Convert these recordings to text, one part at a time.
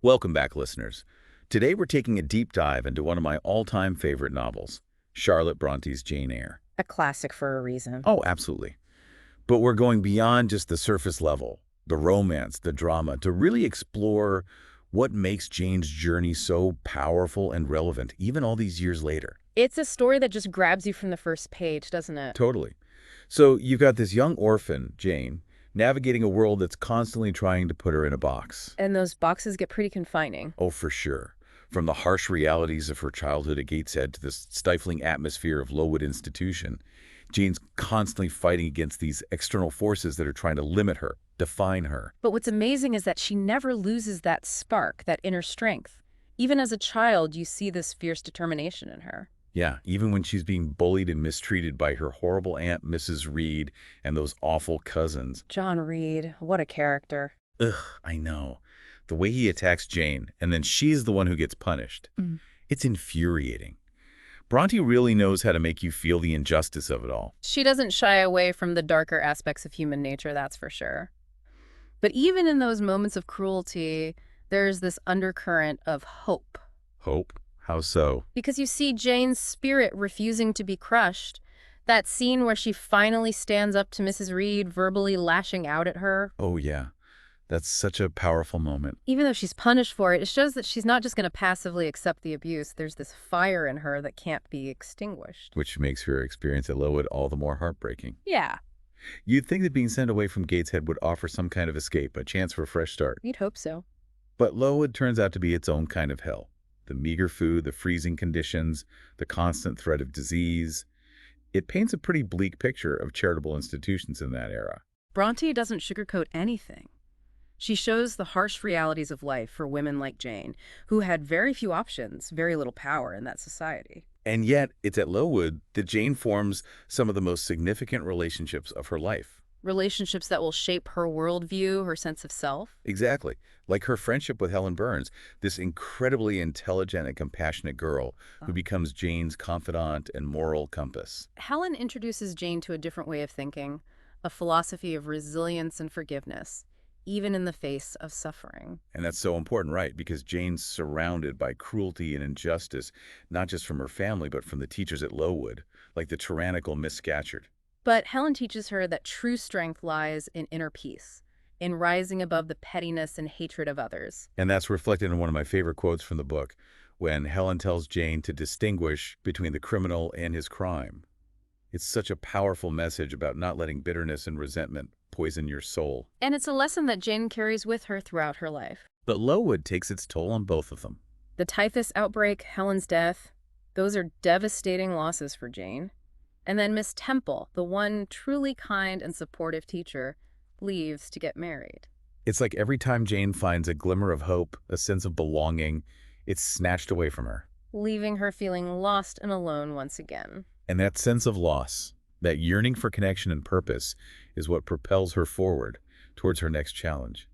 Welcome back, listeners. Today we're taking a deep dive into one of my all-time favorite novels, Charlotte Bronte's Jane Eyre. A classic for a reason. Oh, absolutely. But we're going beyond just the surface level, the romance, the drama, to really explore what makes Jane's journey so powerful and relevant, even all these years later. It's a story that just grabs you from the first page, doesn't it? Totally. So you've got this young orphan, Jane, navigating a world that's constantly trying to put her in a box. And those boxes get pretty confining. Oh, for sure. From the harsh realities of her childhood at Gateshead to the stifling atmosphere of Lowood Institution, Jane's constantly fighting against these external forces that are trying to limit her, define her. But what's amazing is that she never loses that spark, that inner strength. Even as a child, you see this fierce determination in her. Yeah, even when she's being bullied and mistreated by her horrible aunt, Mrs. Reed, and those awful cousins. John Reed, what a character. Ugh, I know. The way he attacks Jane, and then she's the one who gets punished. It's infuriating. Bronte really knows how to make you feel the injustice of it all. She doesn't shy away from the darker aspects of human nature, that's for sure. But even in those moments of cruelty, there's this undercurrent of hope. Hope? How so? Because you see Jane's spirit refusing to be crushed. That scene where she finally stands up to Mrs. Reed, verbally lashing out at her. Oh, yeah. That's such a powerful moment. Even though she's punished for it, it shows that she's not just going to passively accept the abuse. There's this fire in her that can't be extinguished. Which makes her experience at Lowood all the more heartbreaking. Yeah, You'd think that being sent away from Gateshead would offer some kind of escape, a chance for a fresh start. you'd hope so. But Lowood turns out to be its own kind of hell. The meager food, the freezing conditions, the constant threat of disease. It paints a pretty bleak picture of charitable institutions in that era. Brontë doesn't sugarcoat anything. She shows the harsh realities of life for women like Jane, who had very few options, very little power in that society. And yet, it's at Lowood that Jane forms some of the most significant relationships of her life. Relationships that will shape her worldview, her sense of self. Exactly. Like her friendship with Helen Burns, this incredibly intelligent and compassionate girl who becomes Jane's confidant and moral compass. Helen introduces Jane to a different way of thinking, a philosophy of resilience and forgiveness, even in the face of suffering. And that's so important, right? Because Jane's surrounded by cruelty and injustice, not just from her family, but from the teachers at Lowood, like the tyrannical Miss Scatcherd. But Helen teaches her that true strength lies in inner peace, in rising above the pettiness and hatred of others. And that's reflected in one of my favorite quotes from the book, when Helen tells Jane to distinguish between the criminal and his crime. It's such a powerful message about not letting bitterness and resentment poison your soul. And it's a lesson that Jane carries with her throughout her life. But Lowood takes its toll on both of them. The typhus outbreak, Helen's death, those are devastating losses for Jane. And then Miss Temple, the one truly kind and supportive teacher, leaves to get married. It's like every time Jane finds a glimmer of hope, a sense of belonging, it's snatched away from her. Leaving her feeling lost and alone once again. And that sense of loss, that yearning for connection and purpose, is what propels her forward towards her next challenge,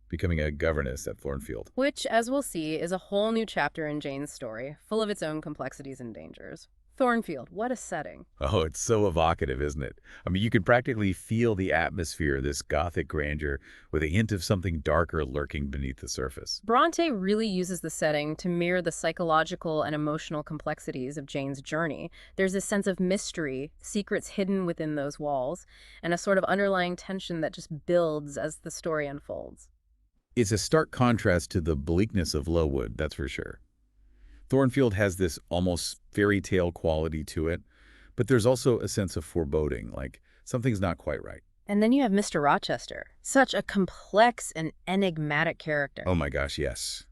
becoming a governess at Thornfield. Which, as we'll see, is a whole new chapter in Jane's story, full of its own complexities and dangers. Thornfield, what a setting. Oh, it's so evocative, isn't it? I mean, you can practically feel the atmosphere, this Gothic grandeur, with a hint of something darker lurking beneath the surface. Brontë really uses the setting to mirror the psychological and emotional complexities of Jane's journey. There's a sense of mystery, secrets hidden within those walls, and a sort of underlying tension that just builds as the story unfolds. It's a stark contrast to the bleakness of Lowood, that's for sure. Thornfield has this almost fairy tale quality to it, but there's also a sense of foreboding, like something's not quite right. And then you have Mr. Rochester, such a complex and enigmatic character. Oh my gosh, yes.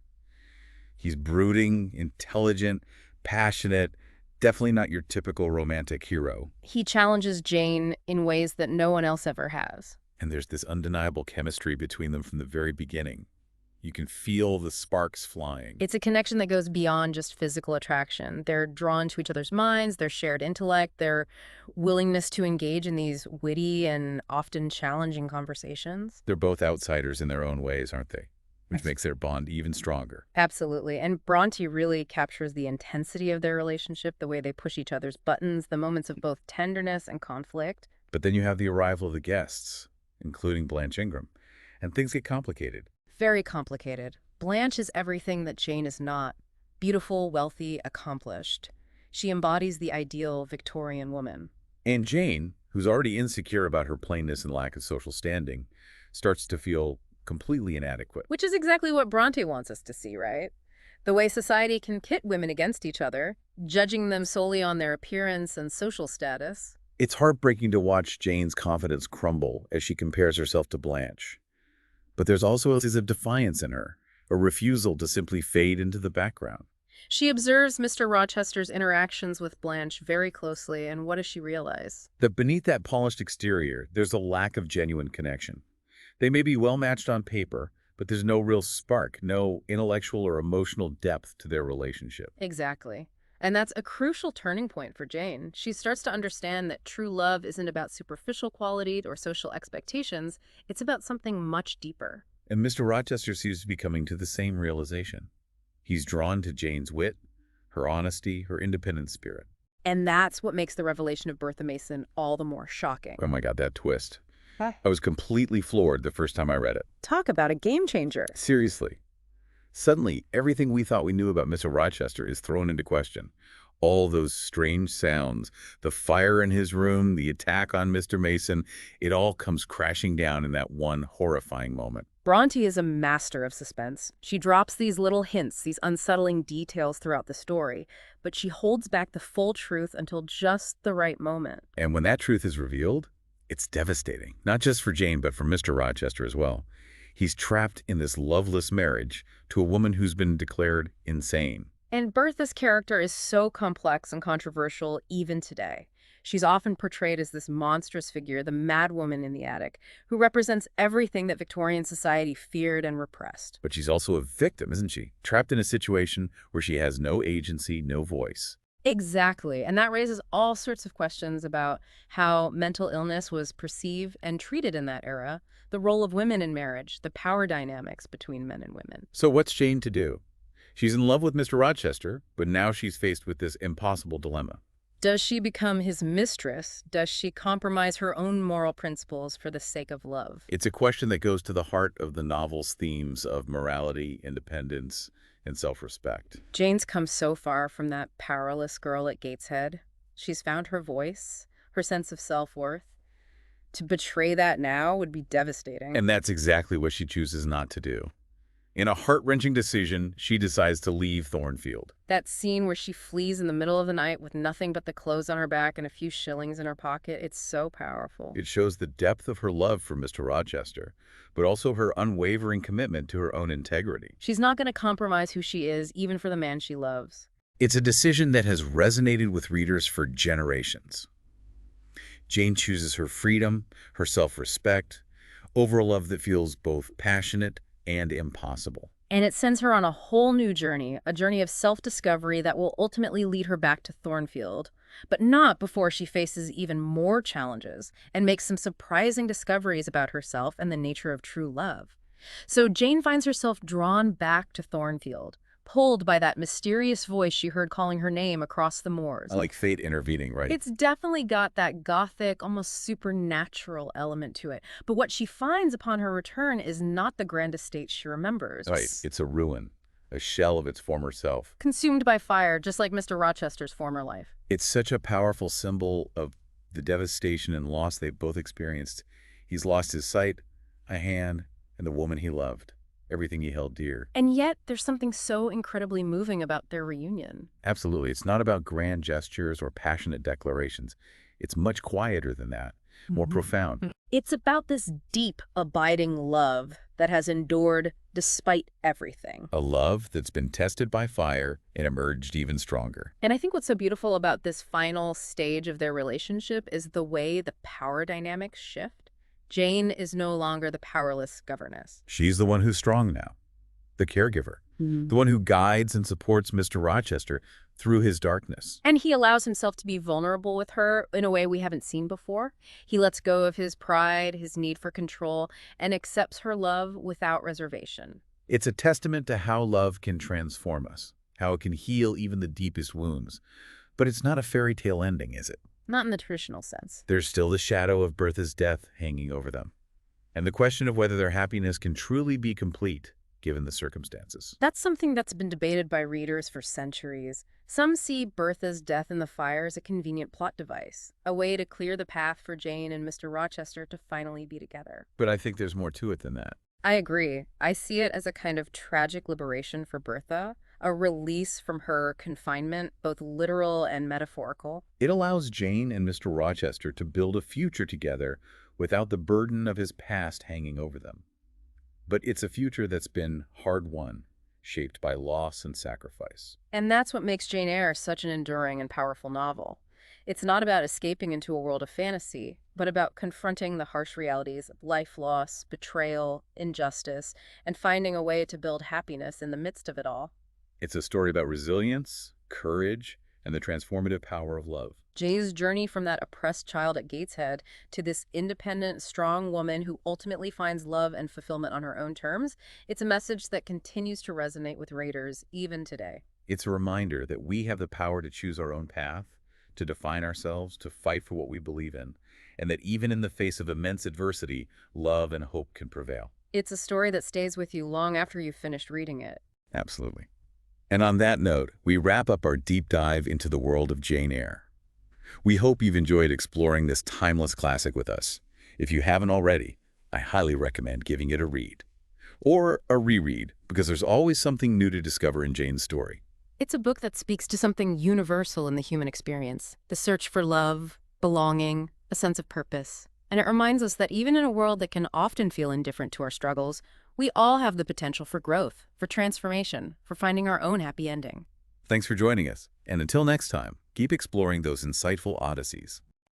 He's brooding, intelligent, passionate, definitely not your typical romantic hero. He challenges Jane in ways that no one else ever has. And there's this undeniable chemistry between them from the very beginning. You can feel the sparks flying. It's a connection that goes beyond just physical attraction. They're drawn to each other's minds, their shared intellect, their willingness to engage in these witty and often challenging conversations. They're both outsiders in their own ways, aren't they? Which makes their bond even stronger. Absolutely. And Brontë really captures the intensity of their relationship, the way they push each other's buttons, the moments of both tenderness and conflict. But then you have the arrival of the guests, including Blanche Ingram, and things get complicated. Very complicated. Blanche is everything that Jane is not. Beautiful, wealthy, accomplished. She embodies the ideal Victorian woman. And Jane, who's already insecure about her plainness and lack of social standing, starts to feel completely inadequate. Which is exactly what Brontë wants us to see, right? The way society can pit women against each other, judging them solely on their appearance and social status. It's heartbreaking to watch Jane's confidence crumble as she compares herself to Blanche. But there's also a sense of defiance in her, a refusal to simply fade into the background. She observes Mr. Rochester's interactions with Blanche very closely, and what does she realize? That beneath that polished exterior, there's a lack of genuine connection. They may be well matched on paper, but there's no real spark, no intellectual or emotional depth to their relationship. Exactly. And that's a crucial turning point for Jane. She starts to understand that true love isn't about superficial quality or social expectations. It's about something much deeper. And Mr. Rochester seems to be coming to the same realization. He's drawn to Jane's wit, her honesty, her independent spirit. And that's what makes the revelation of Bertha Mason all the more shocking. Oh my God, that twist. Huh? I was completely floored the first time I read it. Talk about a game changer. Seriously. Suddenly, everything we thought we knew about Mr. Rochester is thrown into question. All those strange sounds, the fire in his room, the attack on Mr. Mason, it all comes crashing down in that one horrifying moment. Brontë is a master of suspense. She drops these little hints, these unsettling details throughout the story, but she holds back the full truth until just the right moment. And when that truth is revealed, it's devastating, not just for Jane, but for Mr. Rochester as well. He's trapped in this loveless marriage to a woman who's been declared insane. And Bertha's character is so complex and controversial even today. She's often portrayed as this monstrous figure, the mad woman in the attic, who represents everything that Victorian society feared and repressed. But she's also a victim, isn't she? Trapped in a situation where she has no agency, no voice. Exactly. And that raises all sorts of questions about how mental illness was perceived and treated in that era, the role of women in marriage, the power dynamics between men and women. So what's Jane to do? She's in love with Mr. Rochester, but now she's faced with this impossible dilemma. Does she become his mistress? Does she compromise her own moral principles for the sake of love? It's a question that goes to the heart of the novel's themes of morality, independence, and self-respect. Jane's come so far from that powerless girl at Gateshead. She's found her voice, her sense of self-worth. To betray that now would be devastating. And that's exactly what she chooses not to do. In a heart-wrenching decision, she decides to leave Thornfield. That scene where she flees in the middle of the night with nothing but the clothes on her back and a few shillings in her pocket, it's so powerful. It shows the depth of her love for Mr. Rochester, but also her unwavering commitment to her own integrity. She's not going to compromise who she is, even for the man she loves. It's a decision that has resonated with readers for generations. Jane chooses her freedom, her self-respect, over a love that feels both passionate and impossible. And it sends her on a whole new journey, a journey of self-discovery that will ultimately lead her back to Thornfield, but not before she faces even more challenges and makes some surprising discoveries about herself and the nature of true love. So Jane finds herself drawn back to Thornfield, pulled by that mysterious voice she heard calling her name across the moors. Like fate intervening, right? It's definitely got that gothic, almost supernatural element to it. But what she finds upon her return is not the grand estate she remembers. Right, it's a ruin, a shell of its former self. Consumed by fire, just like Mr. Rochester's former life. It's such a powerful symbol of the devastation and loss they've both experienced. He's lost his sight, a hand, and the woman he loved. Everything he held dear. And yet, there's something so incredibly moving about their reunion. Absolutely. It's not about grand gestures or passionate declarations. It's much quieter than that, more profound. It's about this deep, abiding love that has endured despite everything. A love that's been tested by fire and emerged even stronger. And I think what's so beautiful about this final stage of their relationship is the way the power dynamics shift. Jane is no longer the powerless governess. She's the one who's strong now, the caregiver, the one who guides and supports Mr. Rochester through his darkness. And he allows himself to be vulnerable with her in a way we haven't seen before. He lets go of his pride, his need for control, and accepts her love without reservation. It's a testament to how love can transform us, how it can heal even the deepest wounds. But it's not a fairy tale ending, is it? Not in the traditional sense. There's still the shadow of Bertha's death hanging over them, and the question of whether their happiness can truly be complete given the circumstances. That's something that's been debated by readers for centuries. Some see Bertha's death in the fire as a convenient plot device, a way to clear the path for Jane and Mr. Rochester to finally be together. But I think there's more to it than that. I agree. I see it as a kind of tragic liberation for Bertha, a release from her confinement, both literal and metaphorical. It allows Jane and Mr. Rochester to build a future together without the burden of his past hanging over them. But it's a future that's been hard-won, shaped by loss and sacrifice. And that's what makes Jane Eyre such an enduring and powerful novel. It's not about escaping into a world of fantasy, but about confronting the harsh realities of life loss, betrayal, injustice, and finding a way to build happiness in the midst of it all. It's a story about resilience, courage, and the transformative power of love. Jane's journey from that oppressed child at Gateshead to this independent, strong woman who ultimately finds love and fulfillment on her own terms, it's a message that continues to resonate with readers even today. It's a reminder that we have the power to choose our own path, to define ourselves, to fight for what we believe in, and that even in the face of immense adversity, love and hope can prevail. It's a story that stays with you long after you've finished reading it. Absolutely. And on that note, we wrap up our deep dive into the world of Jane Eyre. We hope you've enjoyed exploring this timeless classic with us. If you haven't already, I highly recommend giving it a read. Or a reread, because there's always something new to discover in Jane's story. It's a book that speaks to something universal in the human experience, the search for love, belonging, a sense of purpose. And it reminds us that even in a world that can often feel indifferent to our struggles, we all have the potential for growth, for transformation, for finding our own happy ending. Thanks for joining us, and until next time, keep exploring those insightful odysseys.